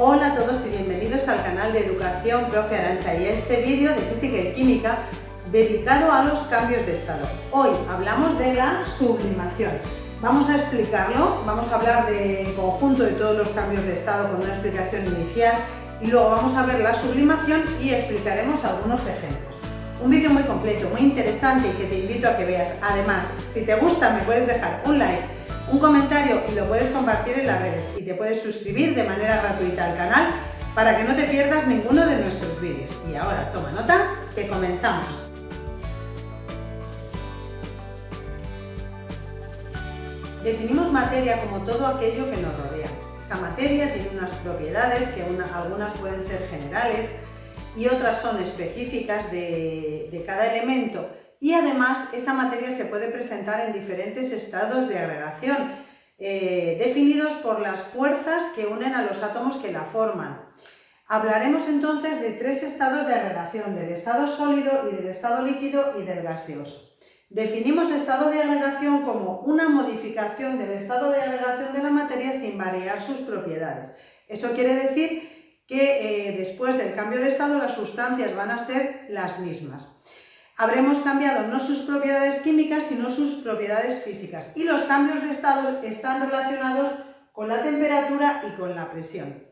Hola a todos y bienvenidos al canal de Educación Profe Arantxa y a este vídeo de Física y Química dedicado a los cambios de estado. Hoy hablamos de la sublimación. Vamos a explicarlo, vamos a hablar del conjunto de todos los cambios de estado con una explicación inicial y luego vamos a ver la sublimación y explicaremos algunos ejemplos. Un vídeo muy completo, muy interesante y que te invito a que veas. Además, si te gusta me puedes dejar un like, un comentario y lo puedes compartir en las redes y te puedes suscribir de manera gratuita al canal para que no te pierdas ninguno de nuestros vídeos. Y ahora toma nota que comenzamos. Definimos materia como todo aquello que nos rodea. Esa materia tiene unas propiedades que algunas pueden ser generales y otras son específicas de cada elemento. Y además esa materia se puede presentar en diferentes estados de agregación, definidos por las fuerzas que unen a los átomos que la forman. Hablaremos entonces de tres estados de agregación, del estado sólido y del estado líquido y del gaseoso. Definimos estado de agregación como una modificación del estado de agregación de la materia sin variar sus propiedades. Eso quiere decir que después del cambio de estado las sustancias van a ser las mismas. Habremos cambiado no sus propiedades químicas, sino sus propiedades físicas. Y los cambios de estado están relacionados con la temperatura y con la presión.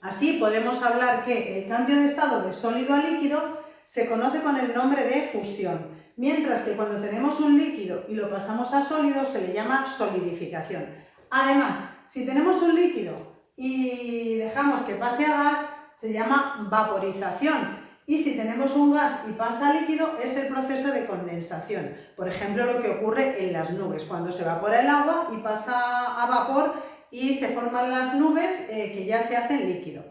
Así podemos hablar que el cambio de estado de sólido a líquido se conoce con el nombre de fusión, mientras que cuando tenemos un líquido y lo pasamos a sólido se le llama solidificación. Además, si tenemos un líquido y dejamos que pase a gas, se llama vaporización. Y si tenemos un gas y pasa a líquido, es el proceso de condensación. Por ejemplo, lo que ocurre en las nubes, cuando se evapora el agua y pasa a vapor y se forman las nubes que ya se hacen líquido.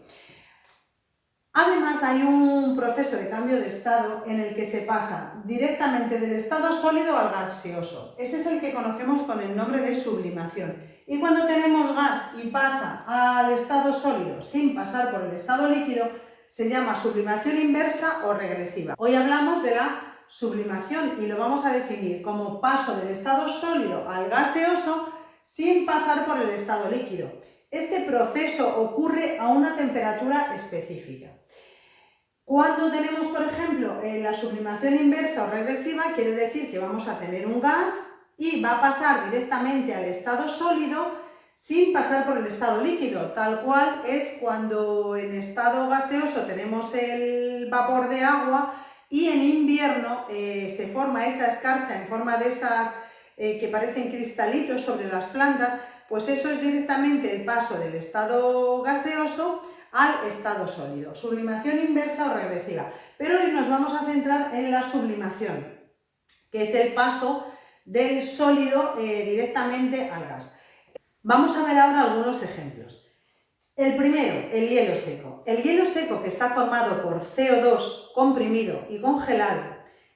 Además, hay un proceso de cambio de estado en el que se pasa directamente del estado sólido al gaseoso. Ese es el que conocemos con el nombre de sublimación. Y cuando tenemos gas y pasa al estado sólido sin pasar por el estado líquido, se llama sublimación inversa o regresiva. Hoy hablamos de la sublimación y lo vamos a definir como paso del estado sólido al gaseoso sin pasar por el estado líquido. Este proceso ocurre a una temperatura específica. Cuando tenemos, por ejemplo, la sublimación inversa o regresiva, quiere decir que vamos a tener un gas y va a pasar directamente al estado sólido sin pasar por el estado líquido, tal cual es cuando en estado gaseoso tenemos el vapor de agua y en invierno se forma esa escarcha en forma de esas que parecen cristalitos sobre las plantas, pues eso es directamente el paso del estado gaseoso al estado sólido, sublimación inversa o regresiva. Pero hoy nos vamos a centrar en la sublimación, que es el paso del sólido directamente al gas. Vamos a ver ahora algunos ejemplos. El primero, el hielo seco. El hielo seco, que está formado por CO2 comprimido y congelado,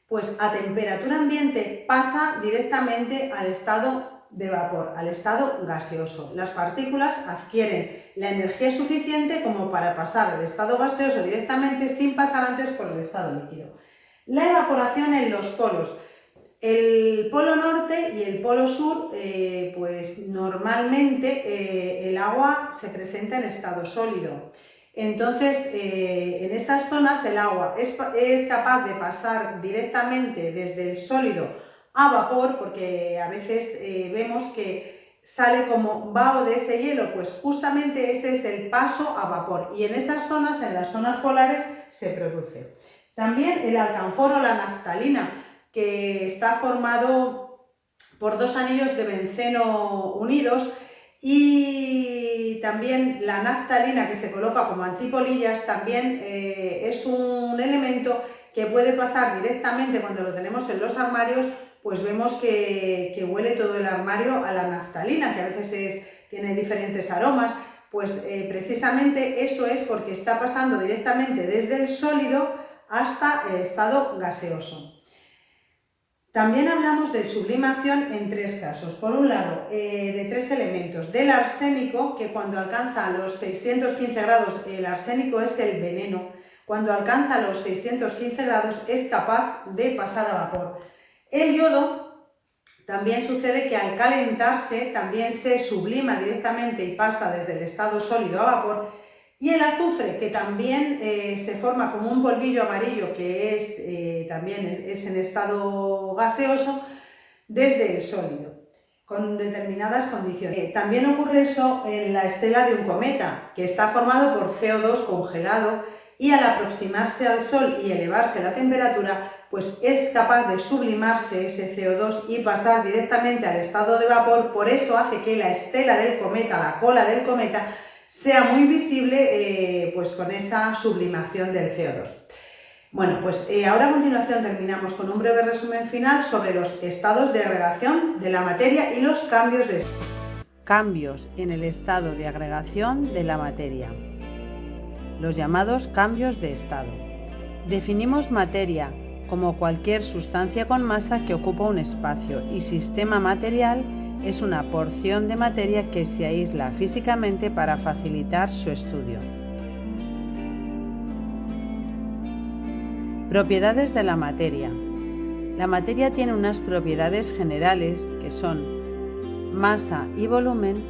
pues a temperatura ambiente pasa directamente al estado de vapor, al estado gaseoso. Las partículas adquieren la energía suficiente como para pasar al estado gaseoso directamente sin pasar antes por el estado líquido. La evaporación en los polos. El polo norte y el polo sur, pues normalmente el agua se presenta en estado sólido. Entonces, en esas zonas el agua es capaz de pasar directamente desde el sólido a vapor, porque a veces vemos que sale como vaho de ese hielo, pues justamente ese es el paso a vapor. Y en esas zonas, en las zonas polares, se produce. También el alcanfor o la naftalina, que está formado por dos anillos de benceno unidos, y también la naftalina, que se coloca como antipolillas, también es un elemento que puede pasar directamente cuando lo tenemos en los armarios, pues vemos que huele todo el armario a la naftalina, que a veces tiene diferentes aromas, pues precisamente eso es porque está pasando directamente desde el sólido hasta el estado gaseoso. También hablamos de sublimación en tres casos. Por un lado, de tres elementos. Del arsénico, que cuando alcanza los 615 grados, el arsénico es el veneno. Cuando alcanza los 615 grados es capaz de pasar a vapor. El yodo también sucede que al calentarse también se sublima directamente y pasa desde el estado sólido a vapor. Y el azufre, que también se forma como un polvillo amarillo, que también es en estado gaseoso, desde el sólido, con determinadas condiciones. También ocurre eso en la estela de un cometa, que está formado por CO2 congelado y al aproximarse al Sol y elevarse la temperatura, pues es capaz de sublimarse ese CO2 y pasar directamente al estado de vapor. Por eso hace que la estela del cometa, la cola del cometa, sea muy visible pues con esa sublimación del CO2. Bueno, pues ahora a continuación terminamos con un breve resumen final sobre los estados de agregación de la materia y los cambios en el estado de agregación de la materia, los llamados cambios de estado. Definimos materia como cualquier sustancia con masa que ocupa un espacio, y sistema material es una porción de materia que se aísla físicamente para facilitar su estudio. Propiedades de la materia. La materia tiene unas propiedades generales que son masa y volumen,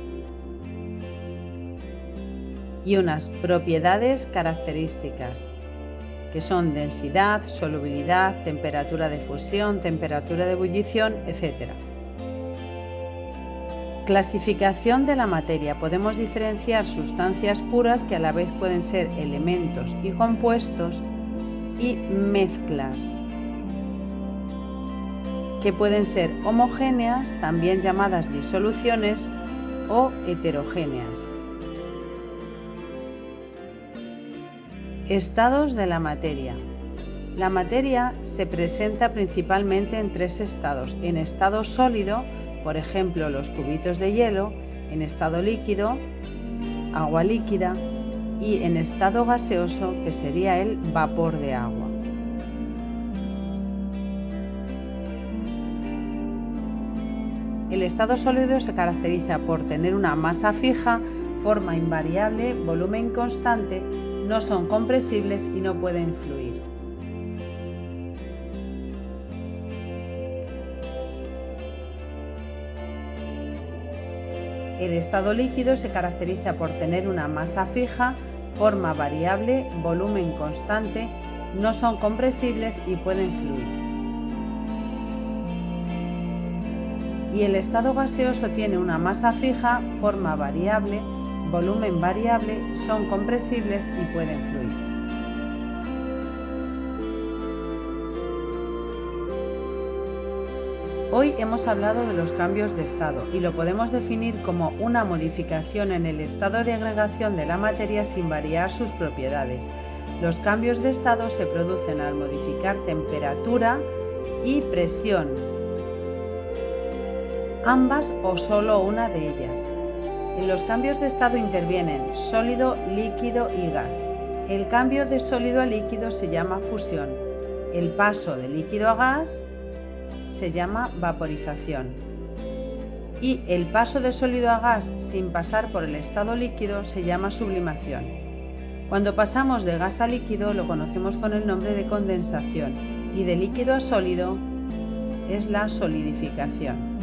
y unas propiedades características que son densidad, solubilidad, temperatura de fusión, temperatura de ebullición, etc. Clasificación de la materia. Podemos diferenciar sustancias puras, que a la vez pueden ser elementos y compuestos, y mezclas, que pueden ser homogéneas, también llamadas disoluciones, o heterogéneas. Estados de la materia. La materia se presenta principalmente en tres estados: en estado sólido, por ejemplo los cubitos de hielo; en estado líquido, agua líquida; y en estado gaseoso, que sería el vapor de agua. El estado sólido se caracteriza por tener una masa fija, forma invariable, volumen constante, no son compresibles y no pueden fluir. El estado líquido se caracteriza por tener una masa fija, forma variable, volumen constante, no son compresibles y pueden fluir. Y el estado gaseoso tiene una masa fija, forma variable, volumen variable, son compresibles y pueden fluir. Hoy hemos hablado de los cambios de estado y lo podemos definir como una modificación en el estado de agregación de la materia sin variar sus propiedades. Los cambios de estado se producen al modificar temperatura y presión, ambas o solo una de ellas. En los cambios de estado intervienen sólido, líquido y gas. El cambio de sólido a líquido se llama fusión. El paso de líquido a gas se llama vaporización. Y el paso de sólido a gas sin pasar por el estado líquido se llama sublimación. Cuando pasamos de gas a líquido lo conocemos con el nombre de condensación, y de líquido a sólido es la solidificación.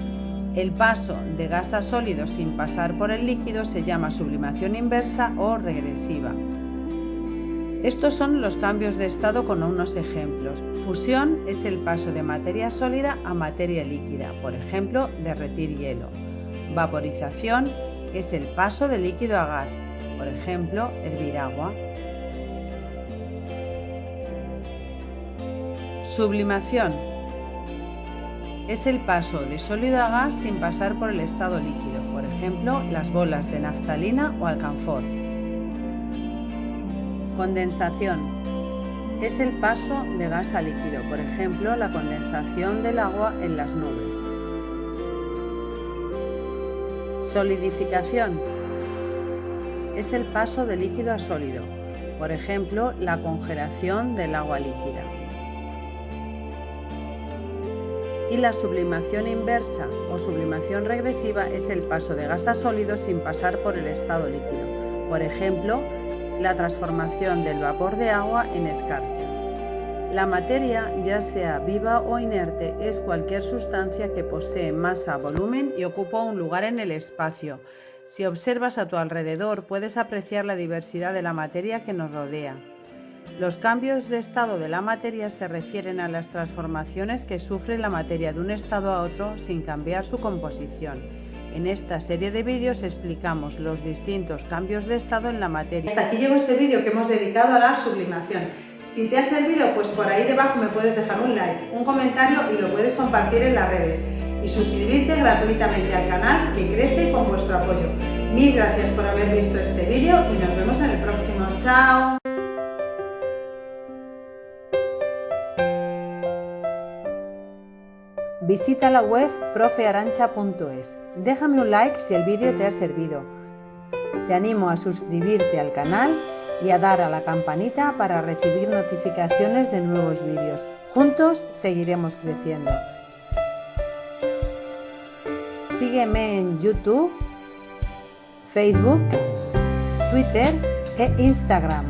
El paso de gas a sólido sin pasar por el líquido se llama sublimación inversa o regresiva. Estos son los cambios de estado con unos ejemplos. Fusión es el paso de materia sólida a materia líquida, por ejemplo, derretir hielo. Vaporización es el paso de líquido a gas, por ejemplo, hervir agua. Sublimación es el paso de sólido a gas sin pasar por el estado líquido, por ejemplo, las bolas de naftalina o alcanfor. Condensación es el paso de gas a líquido, por ejemplo, la condensación del agua en las nubes. Solidificación es el paso de líquido a sólido, por ejemplo, la congelación del agua líquida. Y la sublimación inversa o sublimación regresiva es el paso de gas a sólido sin pasar por el estado líquido, por ejemplo, la transformación del vapor de agua en escarcha. La materia, ya sea viva o inerte, es cualquier sustancia que posee masa, volumen y ocupa un lugar en el espacio. Si observas a tu alrededor, puedes apreciar la diversidad de la materia que nos rodea. Los cambios de estado de la materia se refieren a las transformaciones que sufre la materia de un estado a otro sin cambiar su composición. En esta serie de vídeos explicamos los distintos cambios de estado en la materia. Hasta aquí llegó este vídeo que hemos dedicado a la sublimación. Si te ha servido, pues por ahí debajo me puedes dejar un like, un comentario y lo puedes compartir en las redes. Y suscribirte gratuitamente al canal que crece con vuestro apoyo. Mil gracias por haber visto este vídeo y nos vemos en el próximo. ¡Chao! Visita la web profearancha.es. Déjame un like si el vídeo te ha servido. Te animo a suscribirte al canal y a dar a la campanita para recibir notificaciones de nuevos vídeos. Juntos seguiremos creciendo. Sígueme en YouTube, Facebook, Twitter e Instagram.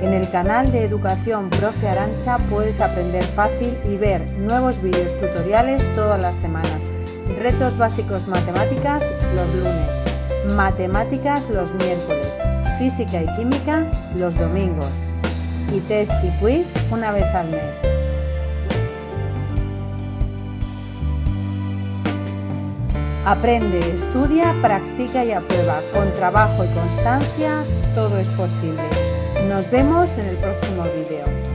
En el canal de Educación Profe Arantxa puedes aprender fácil y ver nuevos vídeos tutoriales todas las semanas. Retos básicos matemáticas los lunes, matemáticas los miércoles, física y química los domingos y test y quiz una vez al mes. Aprende, estudia, practica y aprueba. Con trabajo y constancia todo es posible. Nos vemos en el próximo vídeo.